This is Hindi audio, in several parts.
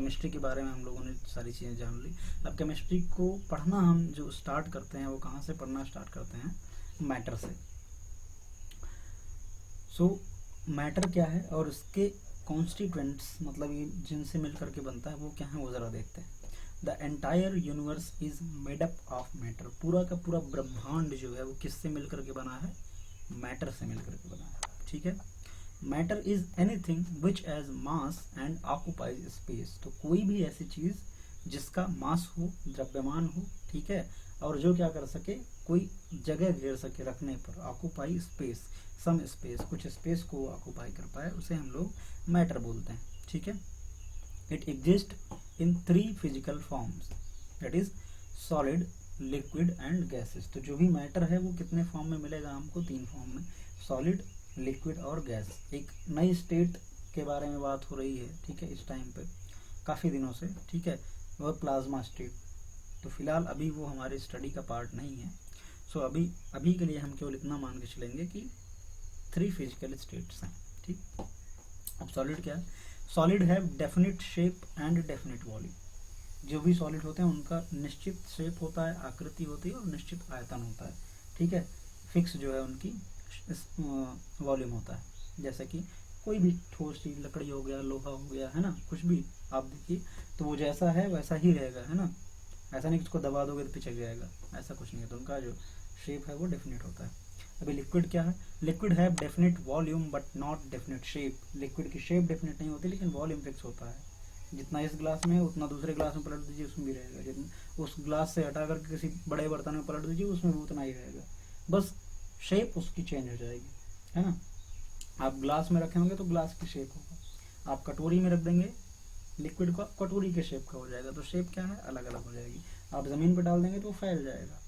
केमिस्ट्री के बारे में हम लोगों ने सारी चीज़ें जान ली। अब केमिस्ट्री को पढ़ना हम जो स्टार्ट करते हैं वो कहाँ से पढ़ना स्टार्ट करते हैं? मैटर से। सो मैटर क्या है और उसके कॉन्स्टिट्यूएंट्स मतलब ये जिनसे मिलकर के बनता है वो क्या है वो ज़रा देखते हैं। The entire universe is made up of matter. पूरा का पूरा ब्रह्मांड जो है वो किससे मिलकर के बना है? मैटर से मिलकर के बना है। ठीक है। Matter is anything which has mass and occupies space. तो कोई भी ऐसी चीज जिसका मास हो, द्रव्यमान हो, ठीक है, और जो क्या कर सके, कोई जगह घेर सके रखने पर, ऑक्यूपाई स्पेस, सम स्पेस, कुछ स्पेस को ऑक्यूपाई कर पाए, उसे हम लोग मैटर बोलते हैं। ठीक है। It exist in 3 physical forms, that is solid, liquid and gases. तो जो भी मैटर है वो कितने फॉर्म में मिलेगा हमको? 3 फॉर्म में, सॉलिड, लिक्विड और गैस। एक नई स्टेट के बारे में बात हो रही है, ठीक है, इस टाइम पे काफ़ी दिनों से, ठीक है, वो प्लाज्मा स्टेट। तो फिलहाल अभी वो हमारे स्टडी का पार्ट नहीं है। सो अभी के लिए हम केवल इतना मान के चलेंगे कि 3 फिजिकल स्टेट्स हैं। ठीक। अब सॉलिड क्या है? Solid have definite shape and definite volume. जो भी सॉलिड होते हैं उनका निश्चित शेप होता है, आकृति होती है और निश्चित आयतन होता है। ठीक है। फिक्स जो है उनकी वॉल्यूम होता है। जैसे कि कोई भी ठोस चीज, लकड़ी हो गया, लोहा हो गया, है ना, कुछ भी आप देखिए तो वो जैसा है वैसा ही रहेगा, है ना। ऐसा नहीं कि उसको दबा दोगे तो पिचक जाएगा, ऐसा कुछ नहीं है। तो उनका जो शेप है वो डेफिनेट होता है। अभी लिक्विड क्या है? लिक्विड है definite volume but not definite shape. Liquid की शेप डेफिनेट नहीं होती लेकिन वॉल्यूम फिक्स होता है। जितना इस ग्लास में है उतना दूसरे ग्लास में पलट दीजिए उसमें भी रहेगा, जितना उस ग्लास से हटा करके किसी बड़े बर्तन में पलट दीजिए उसमें भी उतना ही रहेगा, बस शेप उसकी चेंज हो जाएगी, है ना। आप ग्लास में रखे होंगे तो ग्लास की शेप होगा, आप कटोरी में रख देंगे लिक्विड को, कटोरी के शेप का हो जाएगा। तो शेप क्या है? अलग अलग हो जाएगी। आप जमीन पर डाल देंगे तो वो फैल जाएगा,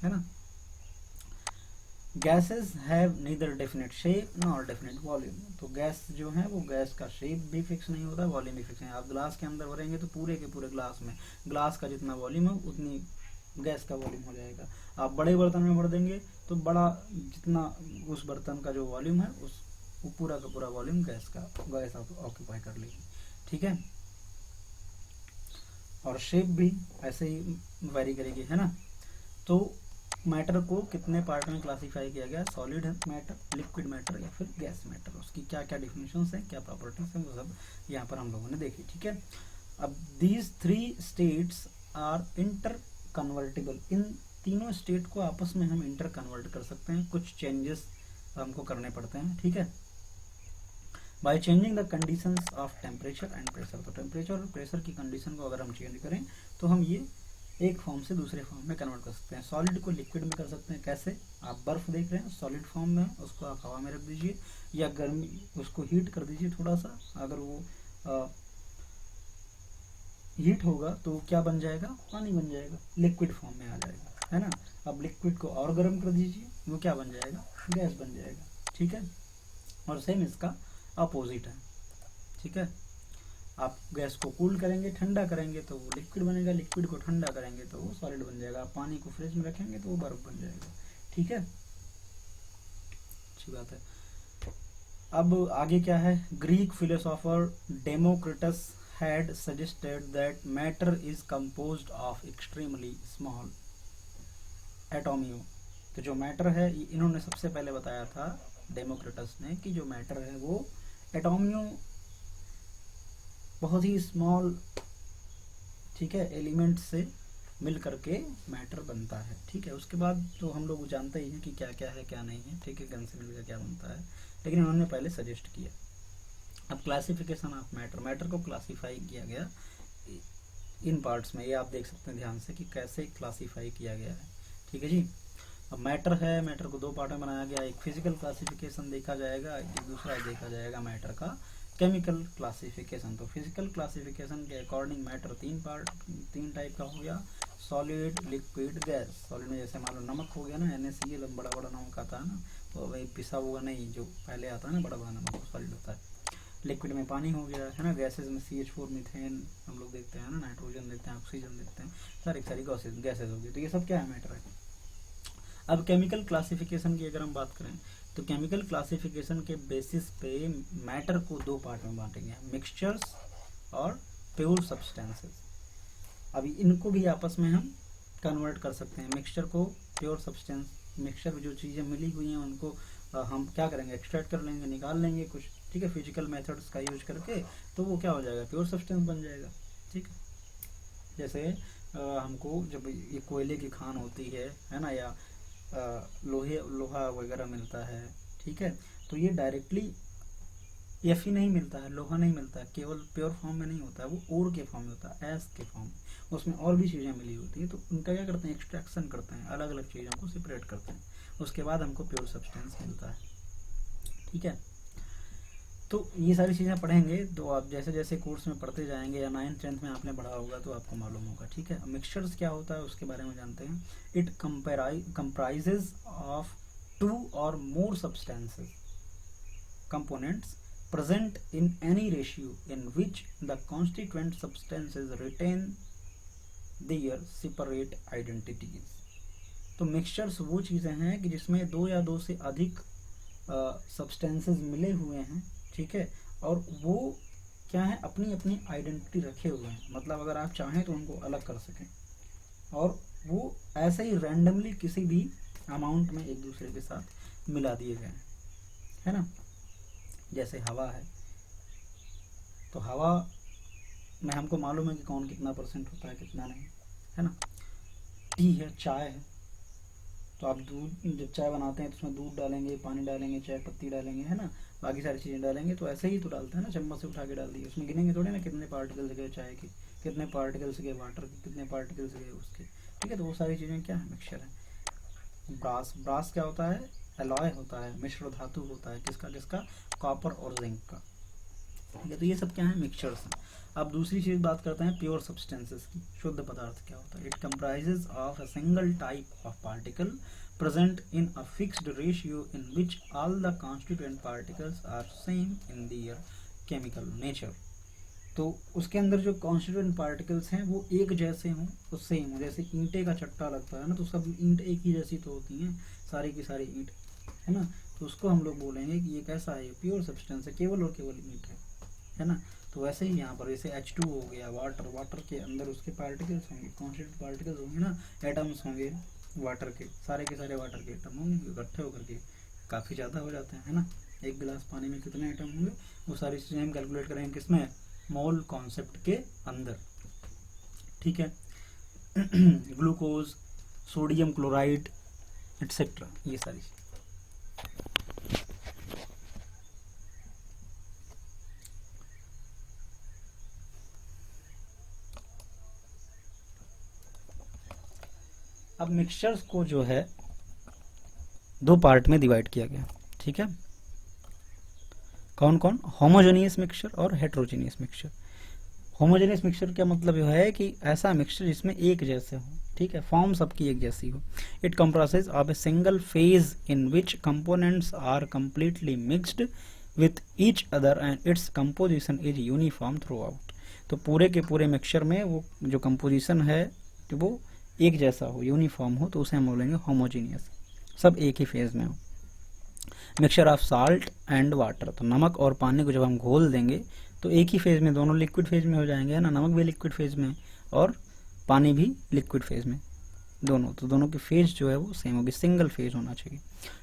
है ना। Gases have neither definite shape nor definite volume. तो गैस जो है वो गैस का शेप भी फिक्स नहीं होता, वॉल्यूम भी फिक्स नहीं। आप ग्लास के अंदर भरेंगे तो पूरे के पूरे ग्लास में ग्लास का जितना वॉल्यूम है उतनी गैस का वॉल्यूम हो जाएगा। आप बड़े बर्तन में भर देंगे तो बड़ा जितना उस बर्तन का जो वॉल्यूम है उस वो पूरा का पूरा वॉल्यूम गैस ऑक्यूपाई कर लेगी। ठीक है। और शेप भी ऐसे ही वेरी करेगी, है ना। तो मैटर को कितने पार्ट में क्लासिफाई किया गया? सॉलिड मैटर, लिक्विड मैटर या फिर गैस मैटर। उसकी क्या क्या डिफिनेशंस हैं, क्या प्रॉपर्टीज हैं, वो सब यहाँ पर हम लोगों ने देखी। ठीक है। अब these 3 states are inter convertible. इन तीनों स्टेट को आपस में हम इंटर कन्वर्ट कर सकते हैं, कुछ चेंजेस हमको करने पड़ते हैं। ठीक है। By changing the conditions of temperature and pressure. तो टेम्परेचर और प्रेशर की कंडीशन को अगर हम चेंज करें तो हम ये एक फॉर्म से दूसरे फॉर्म में कन्वर्ट कर सकते हैं। सॉलिड को लिक्विड में कर सकते हैं। कैसे? आप बर्फ देख रहे हैं सॉलिड फॉर्म में, उसको आप हवा में रख दीजिए या गर्मी उसको हीट कर दीजिए थोड़ा सा, अगर वो हीट होगा तो क्या बन जाएगा? पानी बन जाएगा, लिक्विड फॉर्म में आ जाएगा, है ना। अब लिक्विड को और गर्म कर दीजिए, वो क्या बन जाएगा? गैस बन जाएगा। ठीक है। और सेम इसका अपोजिट है। ठीक है। आप गैस को कूल करेंगे, ठंडा करेंगे तो वो लिक्विड बनेगा, लिक्विड को ठंडा करेंगे तो वो सॉलिड बन जाएगा। आप पानी को फ्रिज में रखेंगे तो वो बर्फ बन जाएगा। ठीक है, अच्छी बात है। अब आगे क्या है? Greek philosopher Democritus had suggested that matter is composed of extremely small atomium। तो जो मैटर है इन्होंने सबसे पहले बताया था डेमोक्रिटस ने कि जो मैटर है वो एटोमियो, बहुत ही स्मॉल, ठीक है, एलिमेंट से मिल करके मैटर बनता है। ठीक है। उसके बाद तो हम लोग जानते ही हैं कि क्या क्या है क्या नहीं है। ठीक है, गन से मिलकर क्या बनता है, लेकिन उन्होंने पहले सजेस्ट किया। अब क्लासिफिकेशन ऑफ मैटर, मैटर को क्लासिफाई किया गया इन पार्ट्स में। ये आप देख सकते हैं ध्यान से कि कैसे क्लासिफाई किया गया है। ठीक है जी। अब मैटर है, मैटर को 2 पार्ट में बनाया गया। एक फिजिकल क्लासिफिकेशन देखा जाएगा, एक दूसरा देखा जाएगा मैटर का केमिकल क्लासिफिकेशन। तो फिजिकल क्लासिफिकेशन के अकॉर्डिंग मैटर 3 टाइप का हो गया, सॉलिड, लिक्विड, गैस। सॉलिड में जैसे मान लो नमक हो गया ना, NaCl, बड़ा बड़ा नमक आता है ना, तो वही पिसा हुआ नहीं, जो पहले आता है ना बड़ा बड़ा नमक, वो सॉलिड होता है। लिक्विड में पानी हो गया, है ना। गैसेज में CH4, मीथेन हम लोग देखते हैं ना, नाइट्रोजन देखते हैं, ऑक्सीजन देखते हैं, सारी गैसेज हो गई। तो ये सब क्या है? मैटर है। अब केमिकल क्लासिफिकेशन की अगर हम बात करें तो केमिकल क्लासिफिकेशन के बेसिस पे मैटर को 2 पार्ट में बांटेंगे, मिक्सचर्स और प्योर सब्सटेंसेस। अभी इनको भी आपस में हम कन्वर्ट कर सकते हैं, मिक्सचर को प्योर सब्सटेंस, मिक्सचर में जो चीज़ें मिली हुई हैं उनको हम क्या करेंगे, एक्सट्रैक्ट कर लेंगे, निकाल लेंगे कुछ, ठीक है, फिजिकल मेथड्स का यूज करके, तो वो क्या हो जाएगा, प्योर सब्सटेंस बन जाएगा। ठीक है, जैसे हमको जब ये कोयले की खान होती है ना, या लोहा वगैरह मिलता है, ठीक है, तो ये डायरेक्टली एफ ही नहीं मिलता है, लोहा नहीं मिलता है, केवल प्योर फॉर्म में नहीं होता है, वो ओर के फॉर्म में होता है, एस के फॉर्म में, उसमें और भी चीज़ें मिली होती हैं, तो उनका क्या करते हैं, एक्सट्रैक्शन करते हैं, अलग अलग चीज़ों को सेपरेट करते हैं, उसके बाद हमको प्योर सब्सटेंस मिलता है। ठीक है, तो ये सारी चीज़ें पढ़ेंगे, तो आप जैसे जैसे कोर्स में पढ़ते जाएंगे या 9th-10th में आपने पढ़ा होगा तो आपको मालूम होगा। ठीक है, मिक्सचर्स क्या होता है उसके बारे में जानते हैं। It comprises of 2 or more substances components present in any ratio in which the constituent substances retain their separate identities। तो मिक्सचर्स वो चीज़ें हैं कि जिसमें 2 या 2 से अधिक सब्सटेंसेस मिले हुए हैं, ठीक है, और वो क्या है, अपनी अपनी आइडेंटिटी रखे हुए हैं, मतलब अगर आप चाहें तो उनको अलग कर सकें, और वो ऐसे ही रैंडमली किसी भी अमाउंट में एक दूसरे के साथ मिला दिए गए हैं, है ना। जैसे हवा है, तो हवा में हमको मालूम है कि कौन कितना % होता है, कितना नहीं, है ना। टी है, चाय है, तो आप दूध, जब चाय बनाते हैं तो उसमें दूध डालेंगे, पानी डालेंगे, चाय पत्ती डालेंगे, है ना, बाकी सारी चीज़ें डालेंगे, तो ऐसे ही तो डालते हैं ना, चम्मच से उठा के डाल दिए, उसमें गिनेंगे थोड़े ना कितने पार्टिकल्स गए चाय के, कितने पार्टिकल्स गए वाटर के, कितने पार्टिकल्स गए उसके। ठीक है, तो वो सारी चीज़ें क्या है, मिक्सचर है। ब्रास क्या होता है, एलॉय होता है, मिश्र धातु होता है, किसका कॉपर और जिंक का। ठीक है, तो ये सब क्या है, मिक्सचर्स हैं। अब दूसरी चीज़ बात करते हैं प्योर सब्सटेंसेस की। शुद्ध पदार्थ क्या होता है। It comprises of a single type of particle present in a fixed ratio in which all the constituent particles are same in their chemical nature। तो उसके अंदर जो कॉन्स्टिट्यूएंट पार्टिकल्स हैं वो एक जैसे हों, तो सेम हो, जैसे ईंटे का चट्टा लगता है ना, तो सब ईंट एक ही जैसी तो होती हैं, सारी की सारी ईंट, है ना, तो उसको हम लोग बोलेंगे कि ये कैसा है, प्योर सब्सटेंस है, केवल और केवल ईंट है ना। तो वैसे ही यहाँ पर जैसे H2 हो गया, वाटर के अंदर उसके पार्टिकल्स होंगे, कॉन्स्टिट्यूएंट पार्टिकल्स होंगे ना, एटम्स होंगे वाटर के सारे वाटर के एटम होंगे, इकट्ठे होकर के काफ़ी ज़्यादा हो जाते हैं, है ना। एक गिलास पानी में कितने एटम होंगे, वो सारी चीज़ें हम कैलकुलेट करेंगे किसमें, मोल कॉन्सेप्ट के अंदर। ठीक है, ग्लूकोज, सोडियम क्लोराइड एटसेट्रा, ये सारी चीज़। अब मिक्सचर्स को जो है 2 पार्ट में डिवाइड किया गया। ठीक है, कौन कौन, होमोजेनियस मिक्सचर और हेट्रोजेनियस मिक्सचर। होमोजेनियस मिक्सचर का मतलब यह है कि ऐसा मिक्सचर जिसमें एक जैसे हो, ठीक है, फॉर्म सबकी एक जैसी हो। It comprises of a single phase in which components are completely mixed with each other and its composition is uniform throughout. तो पूरे के पूरे मिक्सचर में वो जो कंपोजिशन है तो वो एक जैसा हो, यूनिफॉर्म हो, तो उसे हम बोलेंगे होमोजीनियस, सब एक ही फेज में हो। Mixture of salt and water, तो नमक और पानी को जब हम घोल देंगे तो एक ही फेज में, दोनों लिक्विड फेज में हो जाएंगे, है ना, नमक भी लिक्विड फेज में और पानी भी लिक्विड फेज में, दोनों, तो दोनों की फेज जो है वो सेम होगी, सिंगल फेज होना चाहिए।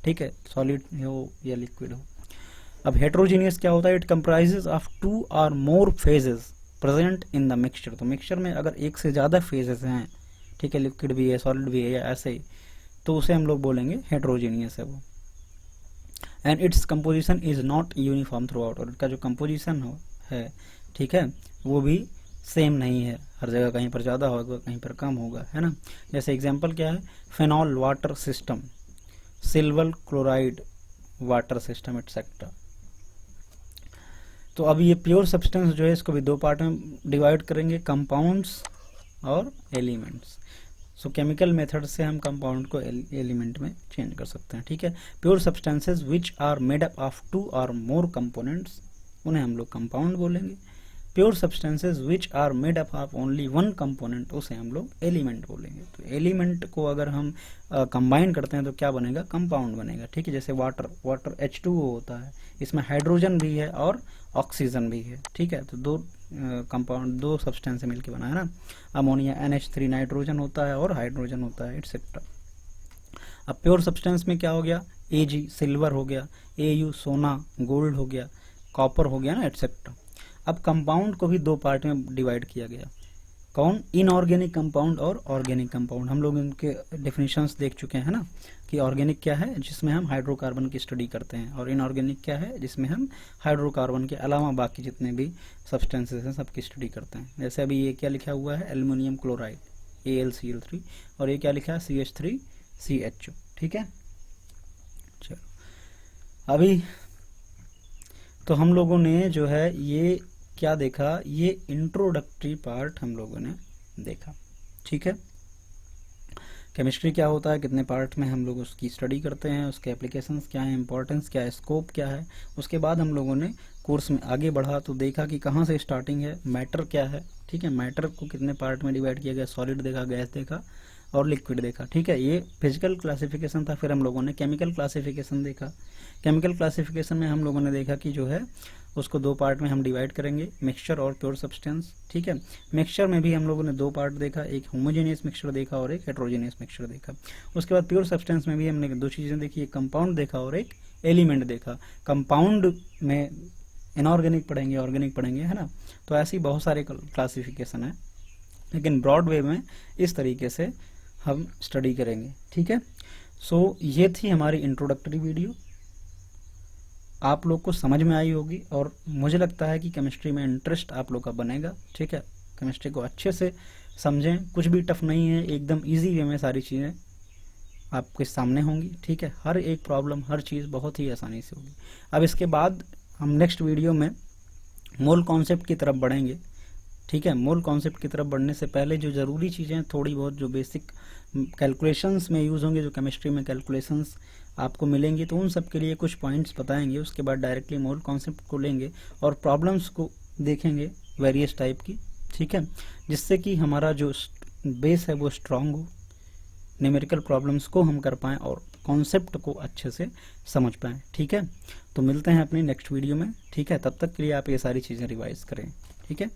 ठीक है, सॉलिड हो या लिक्विड हो। अब हेट्रोजीनियस क्या होता है, it comprises of 2 or more phases present in the mixture. तो मिक्सचर में अगर एक से ज़्यादा फेजेस हैं, ठीक है, लिक्विड भी है, सॉलिड भी है, या ऐसे ही, तो उसे हम लोग बोलेंगे हेट्रोजीनियस है वो। And its composition is not uniform through out, और इसका जो कंपोजिशन है, ठीक है, वो भी सेम नहीं है, हर जगह कहीं पर ज़्यादा होगा, कहीं पर कम होगा, है ना। जैसे एग्जांपल क्या है, phenol water system, silver chloride water system etcetera. तो अब ये प्योर सब्सटेंस जो है इसको भी 2 पार्ट में डिवाइड करेंगे, कंपाउंड्स और एलिमेंट्स। सो केमिकल मेथड से हम कंपाउंड को एलिमेंट में चेंज कर सकते हैं। ठीक है, pure substances which are made up of 2 or more components, उन्हें हम लोग कंपाउंड बोलेंगे, pure substances which are made up of only one component, उसे हम लोग एलिमेंट बोलेंगे। तो एलिमेंट को अगर हम कंबाइन करते हैं तो क्या बनेगा, कंपाउंड बनेगा। ठीक है, जैसे वाटर H2O होता है, इसमें हाइड्रोजन भी है और ऑक्सीजन भी है। ठीक है, तो दो कंपाउंड, दो सब्सटेंस से मिलकर बना है ना। अमोनिया NH3 नाइट्रोजन होता है और हाइड्रोजन होता है, एटसेट्रा। अब प्योर सब्सटेंस में क्या हो गया, Ag सिल्वर हो गया, Au सोना गोल्ड हो गया, कॉपर हो गया ना, एटसेट्रा। अब कंपाउंड को भी दो पार्ट में डिवाइड किया गया, कौन, इनऑर्गेनिक कंपाउंड और ऑर्गेनिक कंपाउंड। हम लोग इनके डेफिनेशंस देख चुके हैं ना, कि ऑर्गेनिक क्या है जिसमें हम हाइड्रोकार्बन की स्टडी करते हैं, और इनऑर्गेनिक क्या है जिसमें हम हाइड्रोकार्बन के अलावा बाकी जितने भी सब्सटेंसेस हैं सबकी स्टडी करते हैं। जैसे अभी ये क्या लिखा हुआ है, एल्युमिनियम क्लोराइड AlCl3, और ये क्या लिखा है, CH3CHO। ठीक है, चलो अभी तो हम लोगों ने जो है ये क्या देखा, ये इंट्रोडक्टरी पार्ट हम लोगों ने देखा। ठीक है, केमिस्ट्री क्या होता है, कितने पार्ट में हम लोग उसकी स्टडी करते हैं, उसके एप्लीकेशंस क्या हैं, इंपॉर्टेंस क्या है, स्कोप क्या है। उसके बाद हम लोगों ने कोर्स में आगे बढ़ा तो देखा कि कहाँ से स्टार्टिंग है, मैटर क्या है। ठीक है, मैटर को कितने पार्ट में डिवाइड किया गया, सॉलिड देखा, गैस देखा और लिक्विड देखा। ठीक है, ये फिजिकल क्लासिफिकेशन था। फिर हम लोगों ने केमिकल क्लासिफिकेशन देखा। केमिकल क्लासिफिकेशन में हम लोगों ने देखा कि जो है उसको दो पार्ट में हम डिवाइड करेंगे, मिक्सचर और प्योर सब्सटेंस। ठीक है, मिक्सचर में भी हम लोगों ने दो पार्ट देखा, एक होमोजेनियस मिक्सचर देखा और एक हेट्रोजेनियस मिक्सचर देखा। उसके बाद प्योर सब्सटेंस में भी हमने दो चीज़ें देखी, एक कंपाउंड देखा और एक एलिमेंट देखा। कंपाउंड में इनऑर्गेनिक पढ़ेंगे, ऑर्गेनिक पढ़ेंगे, है ना। तो ऐसी बहुत सारे क्लासिफिकेशन है, लेकिन ब्रॉड वे में इस तरीके से हम स्टडी करेंगे। ठीक है, सो ये थी हमारी इंट्रोडक्टरी वीडियो। आप लोग को समझ में आई होगी और मुझे लगता है कि केमिस्ट्री में इंटरेस्ट आप लोग का बनेगा। ठीक है, केमिस्ट्री को अच्छे से समझें, कुछ भी टफ नहीं है, एकदम इजी वे में सारी चीज़ें आपके सामने होंगी। ठीक है, हर एक प्रॉब्लम, हर चीज़ बहुत ही आसानी से होगी। अब इसके बाद हम नेक्स्ट वीडियो में मोल कॉन्सेप्ट की तरफ बढ़ेंगे। ठीक है, मोल कॉन्सेप्ट की तरफ बढ़ने से पहले जो ज़रूरी चीज़ें थोड़ी बहुत जो बेसिक कैलकुलेशंस में यूज़ होंगे, जो केमिस्ट्री में कैलकुलेशंस आपको मिलेंगी, तो उन सब के लिए कुछ पॉइंट्स बताएंगे। उसके बाद डायरेक्टली मोल कॉन्सेप्ट को लेंगे और प्रॉब्लम्स को देखेंगे वेरियस टाइप की। ठीक है, जिससे कि हमारा जो बेस है वो स्ट्रांग हो, न्यूमेरिकल प्रॉब्लम्स को हम कर पाएँ और कॉन्सेप्ट को अच्छे से समझ पाएँ। ठीक है, तो मिलते हैं अपनी नेक्स्ट वीडियो में। ठीक है, तब तक के लिए आप ये सारी चीज़ें रिवाइज करें। ठीक है।